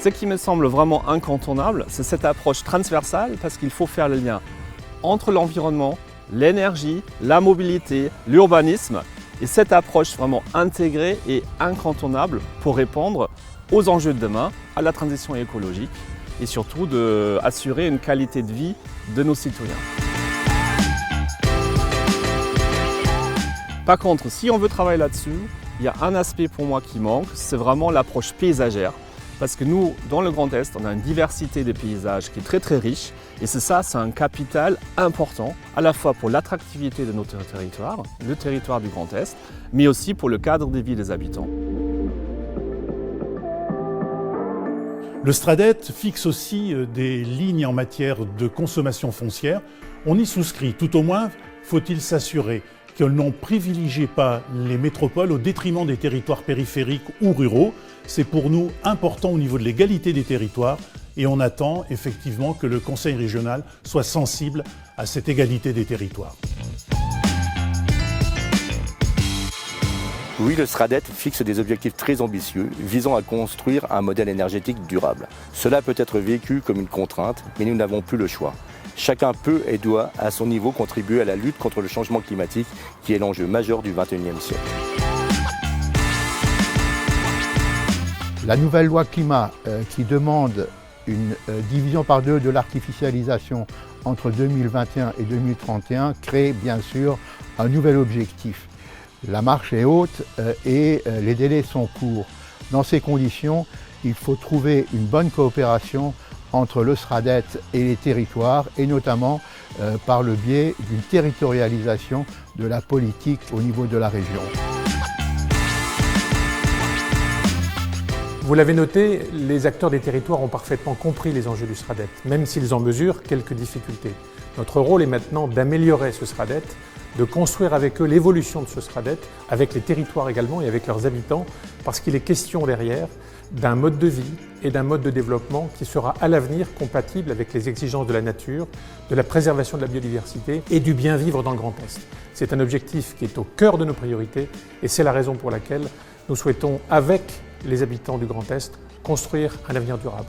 Ce qui me semble vraiment incontournable, c'est cette approche transversale parce qu'il faut faire le lien entre l'environnement, l'énergie, la mobilité, l'urbanisme. Et cette approche vraiment intégrée est incontournable pour répondre aux enjeux de demain, à la transition écologique et surtout d'assurer une qualité de vie de nos citoyens. Par contre, si on veut travailler là-dessus, il y a un aspect pour moi qui manque, c'est vraiment l'approche paysagère. Parce que nous, dans le Grand Est, on a une diversité de paysages qui est très très riche. Et c'est un capital important, à la fois pour l'attractivité de notre territoire, le territoire du Grand Est, mais aussi pour le cadre de vie des habitants. Le SRADET fixe aussi des lignes en matière de consommation foncière. On y souscrit, tout au moins faut-il s'assurer que l'on ne privilégie pas les métropoles au détriment des territoires périphériques ou ruraux. C'est pour nous important au niveau de l'égalité des territoires et on attend effectivement que le Conseil régional soit sensible à cette égalité des territoires. Oui, le SRADET fixe des objectifs très ambitieux visant à construire un modèle énergétique durable. Cela peut être vécu comme une contrainte, mais nous n'avons plus le choix. Chacun peut et doit, à son niveau, contribuer à la lutte contre le changement climatique, qui est l'enjeu majeur du XXIe siècle. La nouvelle loi climat qui demande une division par deux de l'artificialisation entre 2021 et 2031 crée bien sûr un nouvel objectif. La marche est haute et les délais sont courts. Dans ces conditions, il faut trouver une bonne coopération entre le SRADET et les territoires, et notamment par le biais d'une territorialisation de la politique au niveau de la région. Vous l'avez noté, les acteurs des territoires ont parfaitement compris les enjeux du SRADET, même s'ils en mesurent quelques difficultés. Notre rôle est maintenant d'améliorer ce SRADET, de construire avec eux l'évolution de ce SRADET, avec les territoires également et avec leurs habitants, parce qu'il est question derrière d'un mode de vie et d'un mode de développement qui sera à l'avenir compatible avec les exigences de la nature, de la préservation de la biodiversité et du bien vivre dans le Grand Est. C'est un objectif qui est au cœur de nos priorités et c'est la raison pour laquelle nous souhaitons, avec les habitants du Grand Est, construire un avenir durable.